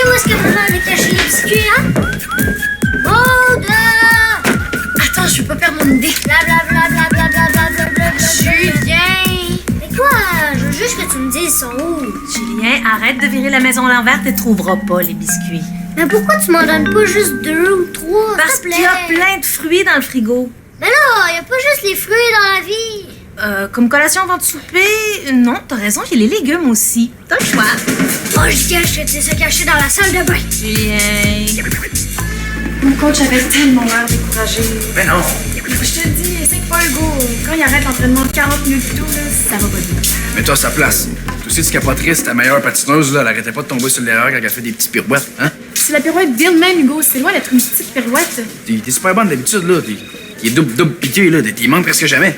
sais où est-ce que maman avait caché les biscuits, hein? Maud! Attends, je veux pas perdre mon idée. Blablabla. Julien! Mais quoi? Je veux juste que tu me dises ils sont où. Julien, arrête de virer la maison à l'envers, tu trouveras pas les biscuits. Mais pourquoi tu m'en donnes pas juste 2 ou 3? Parce qu'il y a plein de fruits dans le frigo. Mais là, y a pas juste les fruits dans la vie. Comme collation avant de souper, non, t'as raison, il y a les légumes aussi. T'as le choix. Oh, je gâche que tu sais caché dans la salle de bain. Julien... Mon coach avait tellement l'air découragé. Ben non. Je te dis, c'est pas Hugo. Quand il arrête l'entraînement de 40 minutes et tout, là, ça va pas bien. Mets-toi à sa place. Tu sais, tu capoterais si ta meilleure patineuse, là, elle arrêtait pas de tomber sur l'erreur quand elle fait des petites pirouettes, hein? C'est la pirouette bien de même, Hugo. C'est loin d'être une petite pirouette. T'es super bonne d'habitude, là. T'es double piqué, là. T'y manques presque jamais.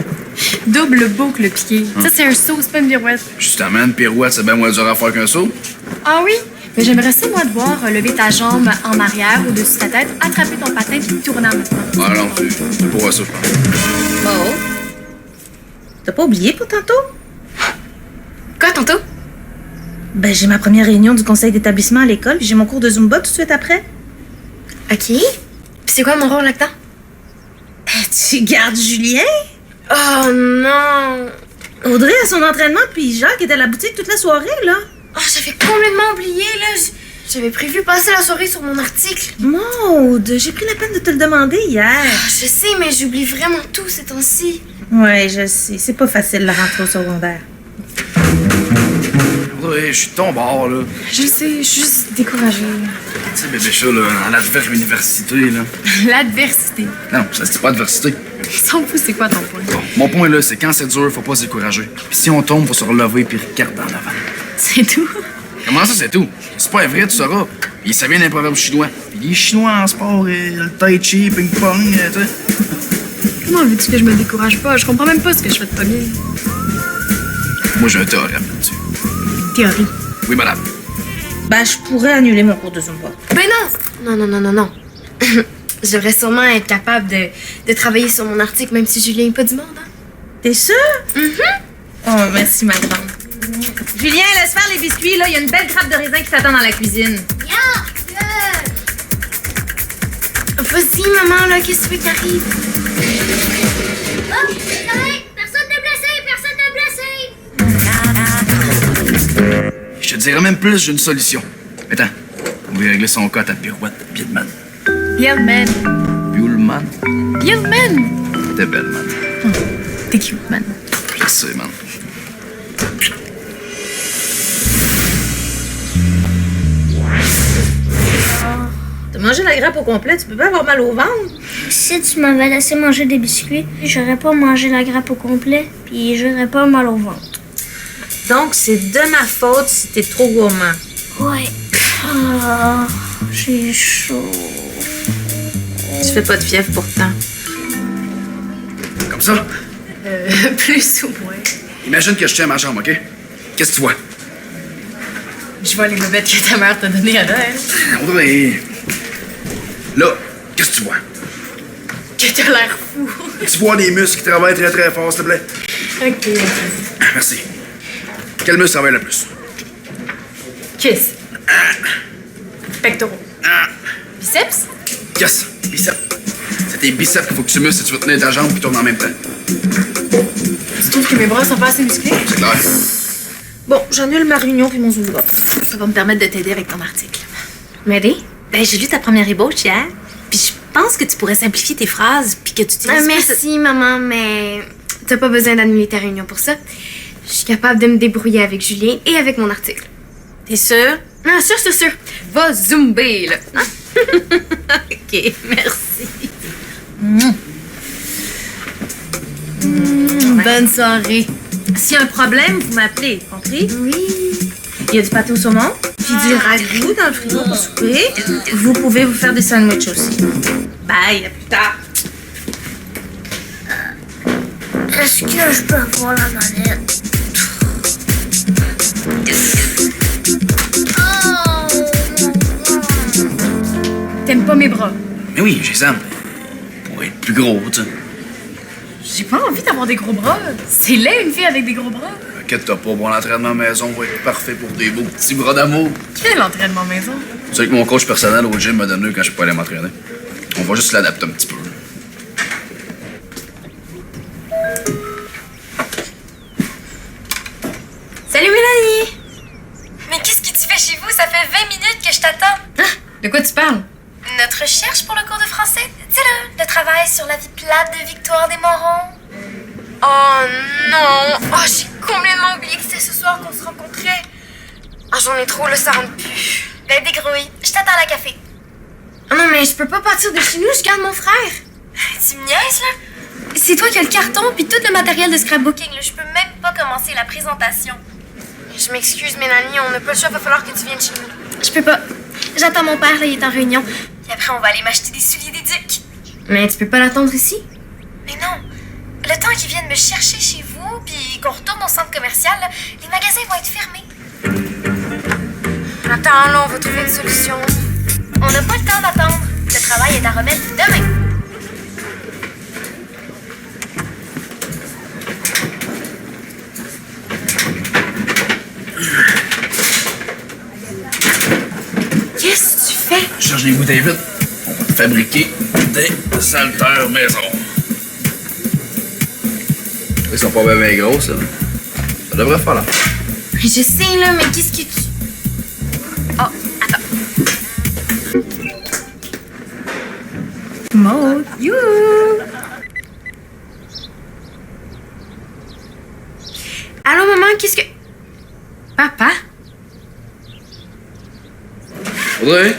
Double boucle piqué. Ça, c'est un saut, c'est pas une pirouette. Justement, une pirouette, c'est bien moins dur à faire qu'un saut. Ah oui? Mais j'aimerais ça, moi, te voir lever ta jambe en arrière, au-dessus de ta tête, attraper ton patin puis tourner en même temps. Ah non, c'est pour ça, je pense. Oh. T'as pas oublié pour tantôt? Quoi, tantôt? Ben, j'ai ma première réunion du conseil d'établissement à l'école, puis j'ai mon cours de Zumba tout de suite après. OK. Puis c'est quoi mon rôle là-dedans? Tu gardes Julien? Oh non! Audrey à son entraînement, puis Jacques est à la boutique toute la soirée, là. Oh, j'avais complètement oublié, là. J'avais prévu passer la soirée sur mon article. Maude, j'ai pris la peine de te le demander hier. Ah, je sais, mais j'oublie vraiment tout ces temps-ci. Ouais, je sais. C'est pas facile la rentrée au secondaire. Ouais, je suis de ton bord, là. Je sais, je suis juste découragée. Tu sais, bébé chat, là, dans l'adverse université, là. L'adversité. Non, ça se dit pas adversité. Il s'en fout, c'est quoi ton point? Bon, mon point, là, c'est quand c'est dur, faut pas se décourager. Puis si on tombe, faut se relever puis regarder en avant. C'est tout? Comment ça, c'est tout? C'est pas vrai, tu sauras. Puis ça vient d'un proverbe chinois. Puis les Chinois en sport, le tai chi, ping-pong, tu sais. Comment veux-tu que je me décourage pas? Je comprends même pas ce que je fais de pas bien. Moi, j'ai un théorème là-dessus. Théorie. Oui, madame. Ben, je pourrais annuler mon cours de Zumba. Ben non! Je devrais sûrement être capable de travailler sur mon article, même si Julien n'est pas du monde, hein? T'es sûre? Oh, merci, ma grande. Julien, laisse faire les biscuits, là. Il y a une belle grappe de raisin qui t'attend dans la cuisine. Vas-y, maman, là, qu'est-ce que tu veux qui arrive? Oh, c'est correct. Personne de blessé. Je te dirais même plus, j'ai une solution. Attends, on va régler son cas à ta pirouette, Piedman. Yelman. Bullman. Yelman. T'es belle, man. T'es cute, man. Je sais, man. T'as mangé la grappe au complet, tu peux pas avoir mal au ventre? Si tu m'avais laissé manger des biscuits, j'aurais pas mangé la grappe au complet, puis j'aurais pas mal au ventre. Donc, c'est de ma faute si t'es trop gourmand. Ouais. Ah, j'ai chaud. Tu fais pas de fièvre pourtant. Comme ça? Plus ou moins. Imagine que je tiens ma jambe, OK? Qu'est-ce que tu vois? Je vois les bobettes que ta mère t'a données à Noël. Audrey. Là, qu'est-ce que tu vois? Que t'as l'air fou. Tu vois des muscles qui travaillent très très fort, s'il te plaît? OK. Merci. Quel muscle travaille le plus? Kiss. Pectoraux. Biceps? Yes, biceps. C'est tes biceps qu'il faut que tu muscles si tu veux tenir ta jambe et tourner en même temps. Tu trouves que mes bras sont pas assez musclés? C'est clair. Bon, j'annule ma réunion puis mon Zumba. Ça va me permettre de t'aider avec ton article. M'aider? Ben, j'ai lu ta première ébauche hier. Puis je pense que tu pourrais simplifier tes phrases puis que tu utilises plus- Merci, maman, mais t'as pas besoin d'annuler ta réunion pour ça. Je suis capable de me débrouiller avec Julien et avec mon article. T'es sûre? Ah, sûr. Va zumber, là. Hein? OK, merci. Bonne soirée. S'il y a un problème, vous m'appelez, compris? Oui. Il y a du pâté au saumon, puis du ragoût dans le frigo pour souper. Vous pouvez vous faire des sandwichs aussi. Bye, à plus tard. Est-ce que je peux avoir la manette? T'aimes pas mes bras? Mais oui, j'ai ça. Pour être plus gros, tu sais. J'ai pas envie d'avoir des gros bras. C'est laid, une fille avec des gros bras. Inquiète-toi pas, mon entraînement maison va être parfait pour des beaux petits bras d'amour. Quel entraînement maison? C'est que mon coach personnel au gym m'a donné quand je peux aller m'entraîner. On va juste l'adapter un petit peu. Salut Mélanie! Mais qu'est-ce que tu fais chez vous? Ça fait 20 minutes que je t'attends. De quoi tu parles? Notre recherche pour le cours de français. Tu sais, le travail sur la vie plate de Victoire Desmorons. Oh non! Oh, j'ai complètement oublié que c'était ce soir qu'on se rencontrait. Ah, j'en ai trop, là, ça rentre plus. Ben, dégrouille. Je t'attends à la café. Ah non, mais je peux pas partir de chez nous, je garde mon frère. Tu me niaises, là? C'est toi qui as le carton puis tout le matériel de scrapbooking, là. Je peux même pas commencer la présentation. Je m'excuse, Mélanie, on n'a pas le choix, va falloir que tu viennes chez nous. Je peux pas. J'attends mon père, là, il est en réunion. Puis après, on va aller m'acheter des souliers des ducs. Mais tu peux pas l'attendre ici? Mais non. Le temps qu'ils viennent me chercher chez vous puis qu'on retourne au centre commercial, là, les magasins vont être fermés. Attends, là, on va trouver une solution. On n'a pas le temps d'attendre. Le travail est à remettre demain. Qu'est-ce que tu fais? Je cherche des bouteilles vides. On va fabriquer des haltères maison. Ils sont pas bien grosses, là. Ça devrait faire là. Je sais, là, mais qu'est-ce que tu... Oh, attends. Maud, you! Allô, maman, qu'est-ce que... Papa? Audrey?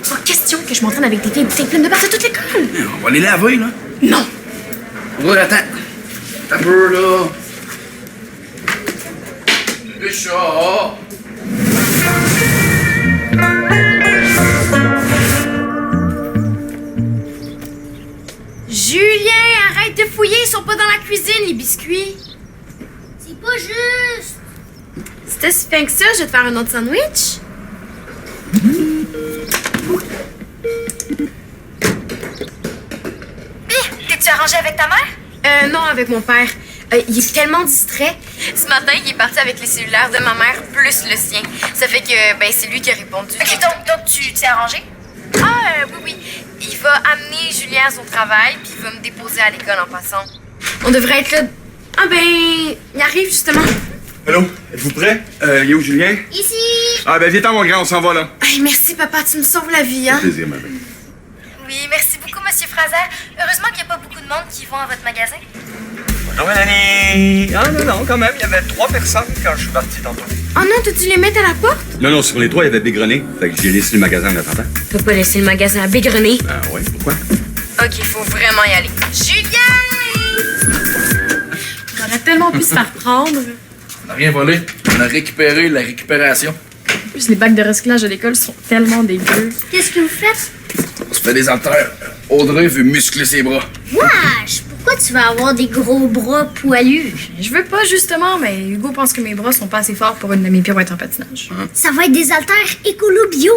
Pas question que je m'entraîne avec des vieilles bouteilles pleines de barres de toute l'école. On va les laver, là. Non! Audrey, attends. T'as peur, là. Le chat. Julien, arrête de fouiller, ils sont pas dans la cuisine, les biscuits. C'est pas juste. C'était si fin que ça, je vais te faire un autre sandwich. T'es-tu arrangé avec ta mère? Non, avec mon père. Il est tellement distrait. Ce matin, il est parti avec les cellulaires de ma mère plus le sien. Ça fait que, ben, c'est lui qui a répondu. Ok, donc tu t'es arrangé? Ah, oui. Il va amener Julien à son travail, puis il va me déposer à l'école en passant. On devrait être là... Ah ben, il arrive justement. Allô, êtes-vous prêts? Il est où Julien? Ici. Ah ben viens-t'en mon grand, on s'en va là. Hey, merci papa, tu me sauves la vie, hein. Plaisir, ma belle. Oui, merci beaucoup, Monsieur Fraser. Heureusement qu'il n'y a pas beaucoup de monde qui vont à votre magasin. Bonjour Mélanie! Ah non, quand même, il y avait 3 personnes quand je suis parti tantôt. Oh non, t'as dû les mettre à la porte? Non, sur les 3, il y avait Bégrené. Fait que j'ai laissé le magasin en attendant. Tu peux pas laisser le magasin à Bégrené. Ah ouais, pourquoi? Ok, il faut vraiment y aller. Julien! On a tellement pu se faire prendre. On n'a rien volé. On a récupéré la récupération. En plus, les bacs de recyclage de l'école sont tellement dégueux. Qu'est-ce que vous faites? On se fait des haltères. Audrey veut muscler ses bras. Wesh! Pourquoi tu vas avoir des gros bras poilus? Je veux pas, justement, mais Hugo pense que mes bras sont pas assez forts pour une de mes pirouettes en patinage. Ça va être des haltères écolo-bio.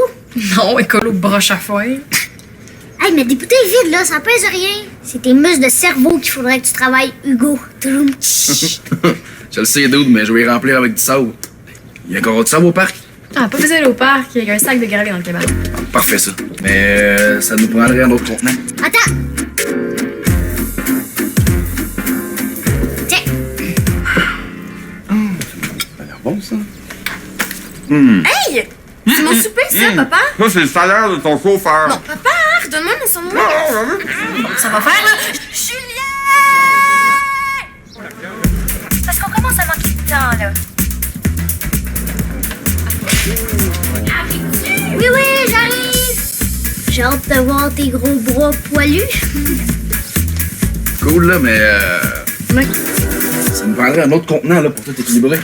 Non, écolo broche à foin. Hey, mais des bouteilles vides, là, ça pèse rien. C'est tes muscles de cerveau qu'il faudrait que tu travailles, Hugo. Touloum. Je le sais, dude, mais je vais y remplir avec du sable. Il y a encore du sable au parc? Ah, pas besoin d'aller au parc, il y a un sac de gravier dans le cabane. Parfait, ça. Mais ça nous prendrait un autre contenant. Attends. Tiens. Ça a l'air bon, ça. Hey! C'est mon souper, ça, papa? Ça, c'est le salaire de ton chauffeur. Non, papa, redonne-moi mon sandwich. Ça va faire, là? Julien! Parce qu'on commence à manquer de temps, là. Oui, j'arrive. J'ai hâte de voir tes gros bras poilus. Cool, là, mais Mec, ça nous prendrait un autre contenant, là, pour tout équilibrer.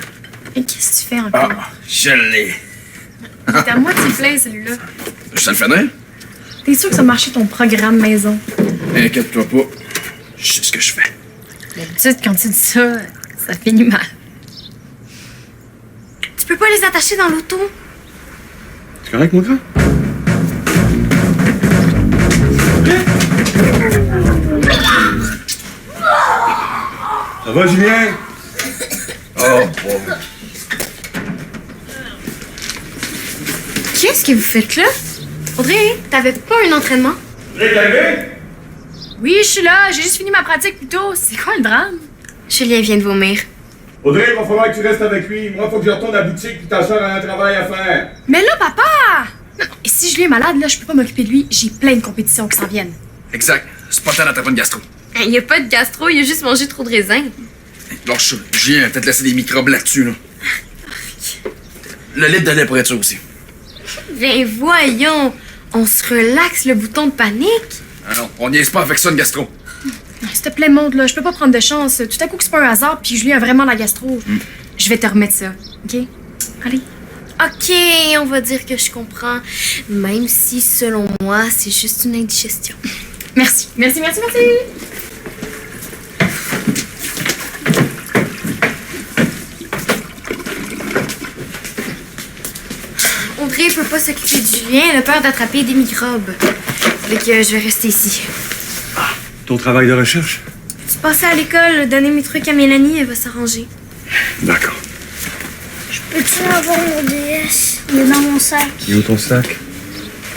mais qu'est-ce que tu fais encore? Ah, je l'ai. T'es à moitié plein, celui-là. Je te le finir? T'es sûr que ça marchait ton programme maison? Inquiète-toi pas. Je sais ce que je fais. D'habitude, quand tu dis ça, ça finit mal. Tu peux pas les attacher dans l'auto? C'est correct, mon grand? Ça va, Julien? Oh, bon. Qu'est-ce que vous faites là? Audrey, t'avais pas un entraînement? Oui, je suis là. J'ai juste fini ma pratique plus tôt. C'est quoi le drame? Julien vient de vomir. Audrey, il va falloir que tu restes avec lui. Moi, faut que je retourne à la boutique puis ta soeur a un travail à faire. Mais là, papa! Non, et si Julien est malade, là, je peux pas m'occuper de lui. J'ai plein de compétitions qui s'en viennent. Exact. C'est pas le temps d'attraper une gastro. Il y a pas de gastro, il a juste mangé trop de raisins. Lâche ça. Julien a peut-être laissé des microbes là-dessus, là. Le litre de lait pourrait être ça aussi. Ben voyons, on se relaxe le bouton de panique. Ah non, on niaise pas avec ça, une gastro. S'il te plaît, monte, là. Je peux pas prendre de chance. Tout à coup que c'est pas un hasard, puis Julien a vraiment la gastro. Je vais te remettre ça, OK? Allez. Ok, on va dire que je comprends. Même si, selon moi, c'est juste une indigestion. Merci. Merci. Audrey peut pas s'occuper de Julien, elle a peur d'attraper des microbes. Fait que je vais rester ici. Ton travail de recherche? Tu passes à l'école, donner mes trucs à Mélanie, elle va s'arranger. D'accord. Peux-tu avoir mon DS? Il est dans mon sac. Et où ton sac?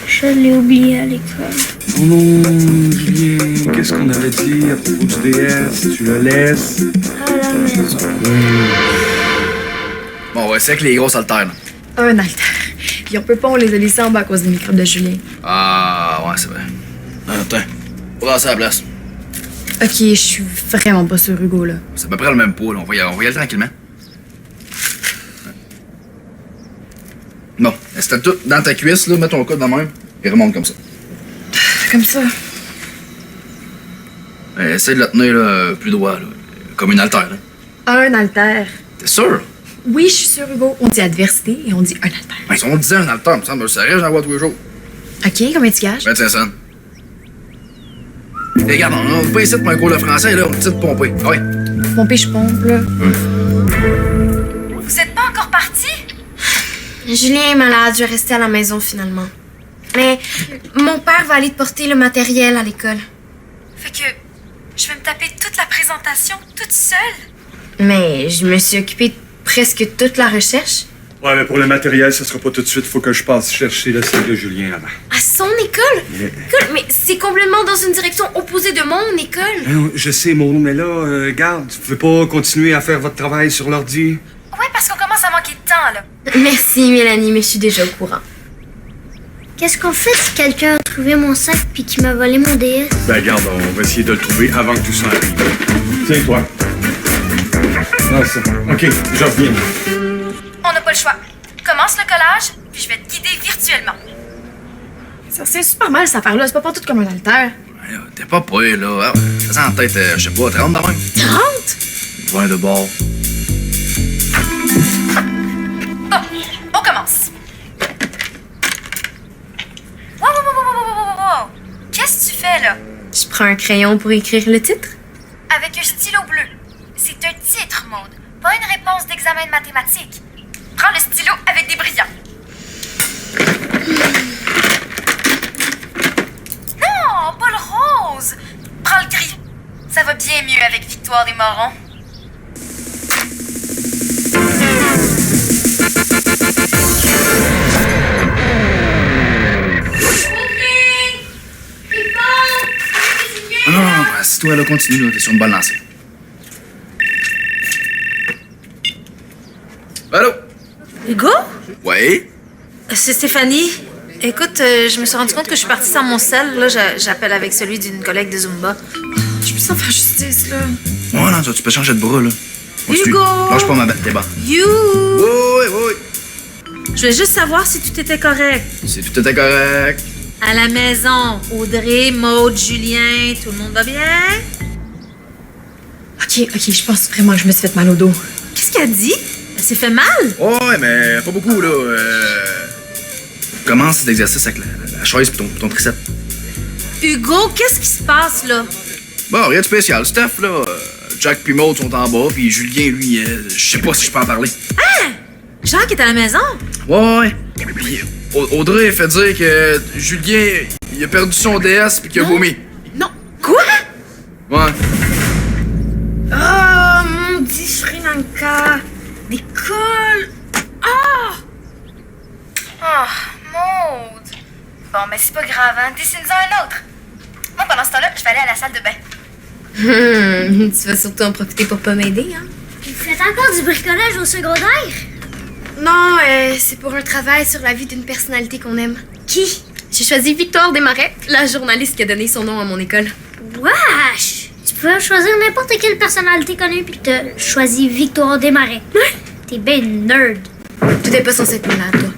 Je l'ai oublié à l'école. Oh non, Julien, qu'est-ce qu'on avait dit à propos du DS? Tu le laisses? À la maison. Bon, ouais, c'est que les grosses haltères, là. Un haltère. Puis on peut pas, on les a laissés en bas à cause des microbes de Julien. Ah, ouais, c'est vrai. Attends. Prends ça à la place. OK, je suis vraiment pas sur Hugo, là. C'est à peu près le même poids, là. On va y aller tranquillement. Bon, installe tout dans ta cuisse, là. Mets ton coude dans la même. Et remonte comme ça. Comme ça. Essaye de le tenir, là, plus droit, là. Comme une haltère, là. Un haltère. T'es sûr? Oui, je suis sur Hugo. On dit adversité et on dit un haltère. Ben, si on disait un haltère, me semble, ça reste, j'en vois tous les jours. OK, combien tu gages? 25 cents. Et regarde, on va pas ici pour un cours de français, là. On dit de pomper. Ah ouais. Pomper, je pompe, là. Vous êtes pas encore partis? Julien est malade, je vais rester à la maison finalement. Mais mon père va aller te porter le matériel à l'école. Fait que je vais me taper toute la présentation toute seule. Mais je me suis occupée de presque toute la recherche. Ouais, mais pour le matériel, ça sera pas tout de suite. Faut que je passe chercher le sac de Julien avant. À son école? Écoute, mais c'est complètement dans une direction opposée de mon école. Non, je sais, Maud, mais là, garde, vous pouvez pas continuer à faire votre travail sur l'ordi. Ouais, parce qu'on commence à manquer de temps, là. Merci Mélanie, mais je suis déjà au courant. Qu'est-ce qu'on fait si quelqu'un a trouvé mon sac puis qui m'a volé mon DS? Ben, garde, on va essayer de le trouver avant que tout ça arrive. Tiens, toi. Non, ça. OK, je reviens. On n'a pas le choix. Commence le collage, puis je vais te guider virtuellement. Ça, c'est super mal, cette affaire-là. C'est pas partout comme un haltère. Ouais, t'es pas prêt, là. Ah, fais ça en tête, je sais pas, 30 dans même. 30? 20 de bord. Bon, on commence. Wow. Qu'est-ce que tu fais, là? Je prends un crayon pour écrire le titre. Avec un stylo bleu. C'est un titre, Maud. Pas une réponse d'examen de mathématiques. Prends le stylo avec des brillants. Non, pas le rose. Prends le gris. Ça va bien mieux avec Victoire des Morons. Non, assis-toi, là, continue, là. T'es sur une bonne lancée. Allô? Hugo? Ouais? C'est Stéphanie. Écoute, je me suis rendu compte que je suis partie sans mon sel. Là, j'appelle avec celui d'une collègue de Zumba. Je peux s'en faire justice, là. Ouais, non, tu peux changer de bras, là. Continue. Hugo! Lâche pas ma bête, t'es bon. You! Oui. Je voulais juste savoir si tout était correct. Si tout était correct. À la maison, Audrey, Maud, Julien, tout le monde va bien? OK, je pense vraiment que je me suis fait mal au dos. Qu'est-ce qu'elle dit? Elle s'est fait mal? Ouais, mais pas beaucoup, là. Commence cet exercice avec la chaise pis ton triceps. Hugo, qu'est-ce qui se passe, là? Bon, rien de spécial. Steph, là, Jack pis Maud sont en bas, puis Julien, lui, je sais pas si je peux en parler. Jacques est à la maison? Ouais. Puis Audrey fait dire que Julien, il a perdu son DS pis qu'il a vomi. Non. Quoi? Ouais. Oh Bianca. Des cols. Ah! Oh, Maude. Bon, mais c'est pas grave, hein. Dessine-en un autre. Moi, pendant ce temps-là, je vais aller à la salle de bain. Tu vas surtout en profiter pour pas m'aider, hein? Vous faites encore du bricolage au secondaire? Non, c'est pour un travail sur la vie d'une personnalité qu'on aime. Qui? J'ai choisi Victoire Desmarais, la journaliste qui a donné son nom à mon école. Wesh! Tu peux choisir n'importe quelle personnalité connue puis t'as choisi Victoire Desmarais. T'es ben nerd. Tu n'es pas censé être malade, toi.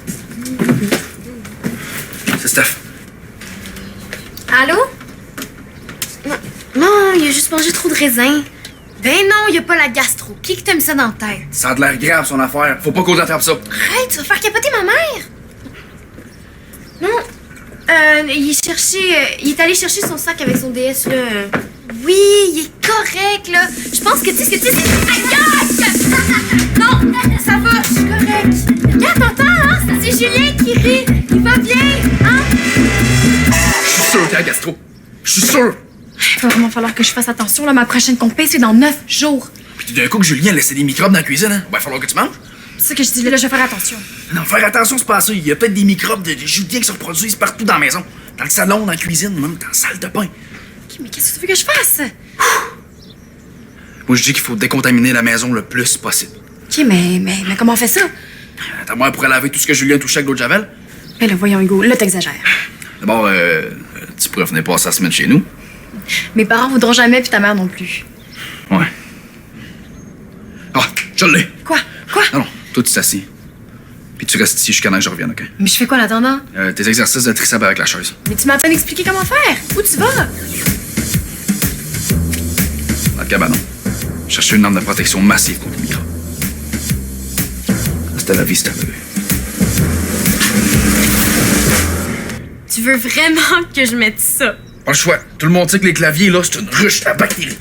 C'est Steph. Allô? Non, il a juste mangé trop de raisins. Ben non, il a pas la gastro. Qui t'a mis ça dans la tête? Ça a de l'air grave, son affaire. Faut pas qu'on attrape ça. Arrête, tu vas faire capoter ma mère. Non, il est allé chercher son sac avec son DS, là. Oui, il est correct, là. Je pense que tu sais ce que tu sais, c'est... Aïe, aïe! Non, ça va, je suis correct. Regarde, t'entends, hein? C'est Julien qui rit. Il va bien, hein? Je suis sûr qu'il y a gastro. Je suis sûr. Il va vraiment falloir que je fasse attention, là. Ma prochaine compé, c'est dans 9 jours. Puis tout d'un coup que Julien a laissé des microbes dans la cuisine, hein? Va falloir que tu manges. C'est ça que je dis, là, je vais faire attention. Non, faire attention, c'est pas ça. Il y a peut-être des microbes de Julien qui se reproduisent partout dans la maison. Dans le salon, dans la cuisine, même dans la salle de bain. Ok, mais qu'est-ce que tu veux que je fasse? Moi, je dis qu'il faut décontaminer la maison le plus possible. Ok, mais comment on fait ça? Ta mère pourrait laver tout ce que Julien touchait avec l'eau de javel. Ben là, voyons, Hugo, là, t'exagères. D'abord, tu pourrais venir passer la semaine chez nous. Mes parents voudront jamais, puis ta mère non plus. Ouais. Ah, je l'ai. Quoi? Non, toi, tu t'assis. Puis tu restes ici jusqu'à temps que je revienne, OK? Mais je fais quoi en attendant? Tes exercices de triceps avec la chaise. Mais tu m'as à peine expliqué comment faire. Où tu vas? Dans le cabanon. Chercher une arme de protection massive contre les microbes. C'était la vie, c'était bébé. Tu veux vraiment que je mette ça? Pas le choix. Tout le monde sait que les claviers, là, c'est une ruche à bactéries.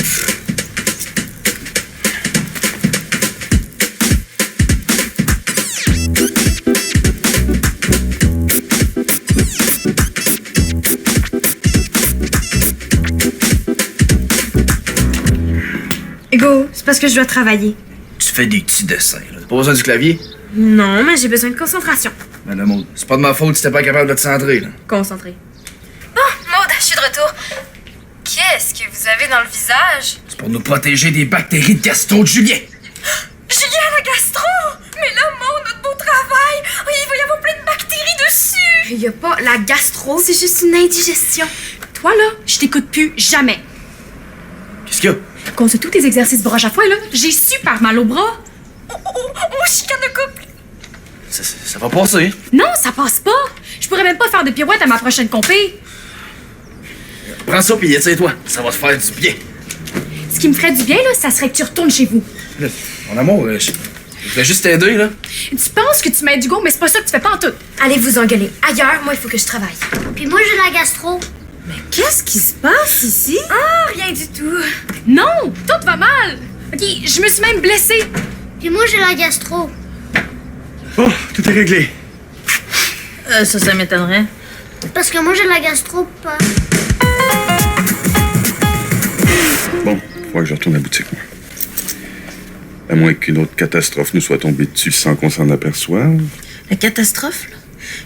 Hugo, c'est parce que je dois travailler. Tu fais des petits dessins, là. T'as pas besoin du clavier? Non, mais j'ai besoin de concentration. Mais le mot, c'est pas de ma faute si t'es pas capable de te centrer, là. Concentré. Maude, je suis de retour. Qu'est-ce que vous avez dans le visage? C'est pour nous protéger des bactéries de gastro de Julien. Julien a la gastro! Mais là, Maude, notre beau travail! Oh, il va y avoir plein de bactéries dessus! Il y a pas la gastro, c'est juste une indigestion. Toi, là, je t'écoute plus jamais. Qu'est-ce qu'il y a? À cause de tous tes exercices broche à foin, là, j'ai super mal au bras. Oh, chicane de couple! Ça va passer. Non, ça passe pas. Je pourrais même pas faire de pirouette à ma prochaine compé. Prends ça pis essaye-toi. Ça va te faire du bien. Ce qui me ferait du bien, là, ça serait que tu retournes chez vous. Là, mon amour, je vais juste t'aider, là. Tu penses que tu m'aides Hugo, mais c'est pas ça que tu fais pas en tout. Allez vous engueuler. Ailleurs, moi, il faut que je travaille. Puis moi, j'ai la gastro. Qu'est-ce qui se passe ici? Ah, rien du tout. Non, tout va mal. Ok, je me suis même blessée. Puis moi, j'ai la gastro. Oh, tout est réglé. Ça m'étonnerait. Parce que moi, j'ai la gastro, pas. Bon, faut que je retourne à la boutique, moi. À moins qu'une autre catastrophe nous soit tombée dessus sans qu'on s'en aperçoive. La catastrophe, là,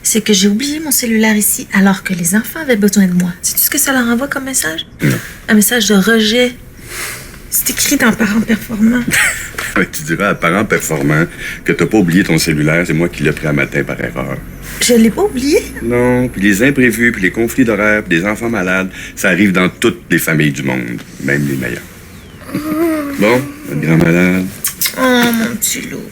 c'est que j'ai oublié mon cellulaire ici alors que les enfants avaient besoin de moi. Sais-tu ce que ça leur envoie comme message? Non. Un message de rejet. C'est écrit dans Parents performants. Ouais, tu diras à parents performants que t'as pas oublié ton cellulaire, c'est moi qui l'ai pris un matin par erreur. Je l'ai pas oublié. Non, puis les imprévus, puis les conflits d'horaires, puis des enfants malades, ça arrive dans toutes les familles du monde, même les meilleures. Bon, votre grand malade. Oh, mon petit loup.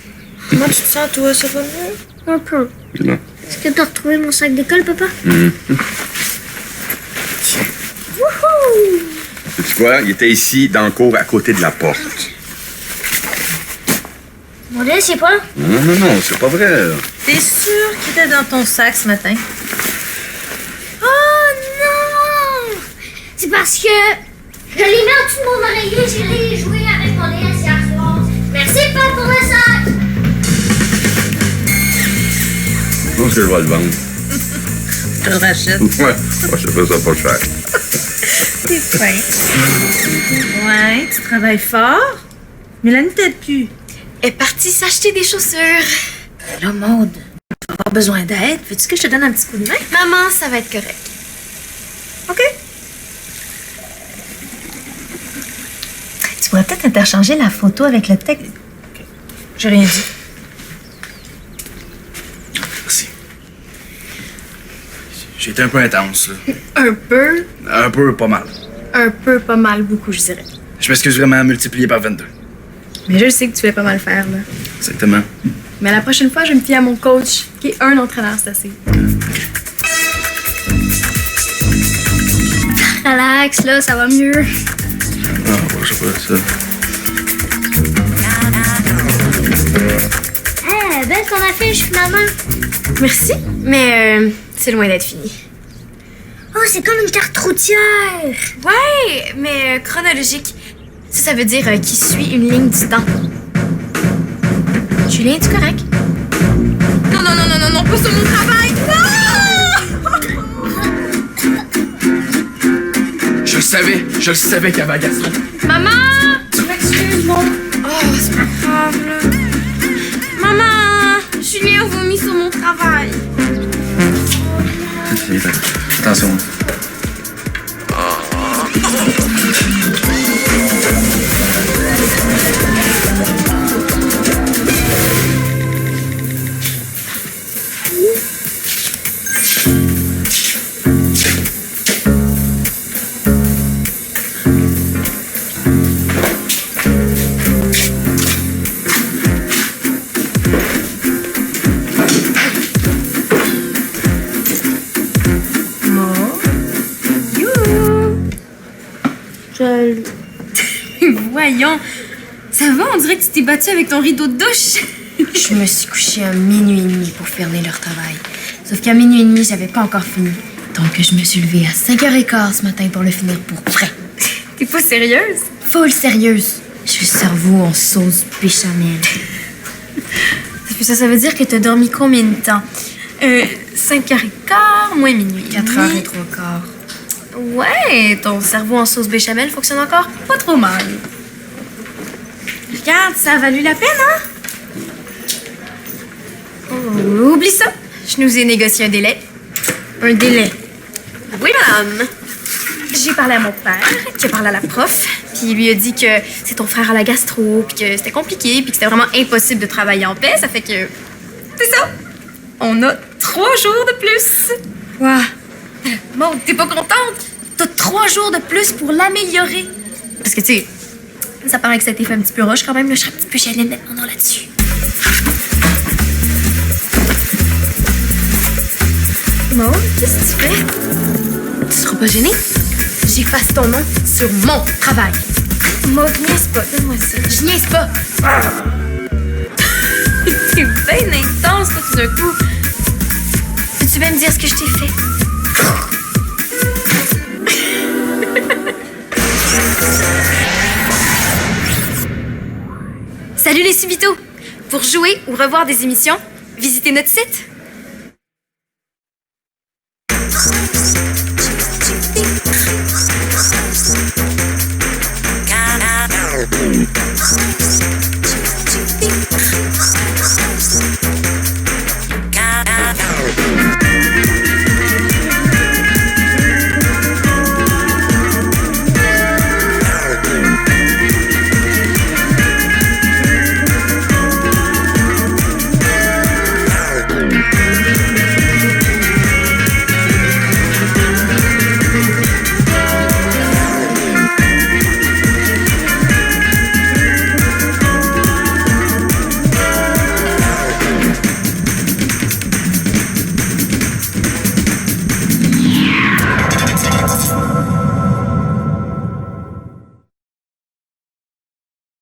Comment tu te sens, toi? Ça va mieux? Un peu. Non. Est-ce que t'as retrouvé mon sac d'école, papa? Sais-tu quoi? Il était ici, dans le cours, à côté de la porte. Mon Dieu, c'est pas. Non, c'est pas vrai. Là. T'es sûr qu'il était dans ton sac ce matin? Oh non! C'est parce que je l'ai mis en dessous de mon oreiller, j'ai allé jouer avec mon DS hier soir. Merci, papa, pour le sac! Je pense que je vais le vendre. Je le rachète. Ouais, je fais ça pas cher. T'es fin. Ouais, tu travailles fort. Mélanie t'aide plus. est partie s'acheter des chaussures. Là, Maude, tu vas avoir besoin d'aide. Veux-tu que je te donne un petit coup de main? Maman, ça va être correct. OK. Tu pourrais peut-être interchanger la photo avec le texte. OK. J'ai rien dit. Merci. J'ai été un peu intense, là. Un peu, Un peu, pas mal. pas mal, beaucoup, je dirais. Je m'excuse vraiment multiplié par 22. Mais je sais que tu fais pas mal faire, là. Exactement. Mais la prochaine fois, je vais me fier à mon coach, qui est un entraîneur, c'est assez. Relax, là, ça va mieux. Ah, ouais, je sais pas, ça. Belle ton affiche, finalement. Merci, mais c'est loin d'être fini. Oh, c'est comme une carte routière. Ouais, mais chronologique. Ça veut dire qui suit une ligne du temps. Julien, es-tu correct? Non, pas sur mon travail! Non! Je le savais qu'il y avait un garçon. Maman! Tu m'excuses, mon... Oh, c'est pas grave, là. Maman! Julien a vomi sur mon travail. Attention. Voyons. Ça va, on dirait que tu t'es battu avec ton rideau de douche. Je me suis couchée à 00h30 pour fermer leur travail. Sauf qu'à 00h30, j'avais pas encore fini. Donc, je me suis levée à 5h15 ce matin pour le finir pour vrai. T'es pas sérieuse? Full sérieuse. Je suis cerveau en sauce béchamel. Ça veut dire que t'as dormi combien de temps? 5h15 moins minuit. 4h03. Ouais, ton cerveau en sauce béchamel fonctionne encore pas trop mal. Regarde, ça a valu la peine, hein? Oh, oublie ça. Je nous ai négocié un délai. Un délai. Oui, madame. J'ai parlé à mon père, qui a parlé à la prof, puis il lui a dit que c'est ton frère à la gastro, puis que c'était compliqué, puis que c'était vraiment impossible de travailler en paix. Ça fait que... C'est ça. On a 3 jours de plus. Wow. Maud, t'es pas contente? T'as 3 jours de plus pour l'améliorer. Parce que, tu sais, ça paraît que ça a été fait un petit peu rush quand même. Là, je serais un petit peu gênée de mettre mon nom là-dessus. Maud, qu'est-ce que tu fais? Tu seras pas gênée? J'efface ton nom sur mon travail. Maud, niaise pas. Donne-moi ça. Je niaise pas. T'es bien intense, toi, tout d'un coup. Peux-tu bien me dire ce que je t'ai fait? Salut les Subitos! Pour jouer ou revoir des émissions, visitez notre site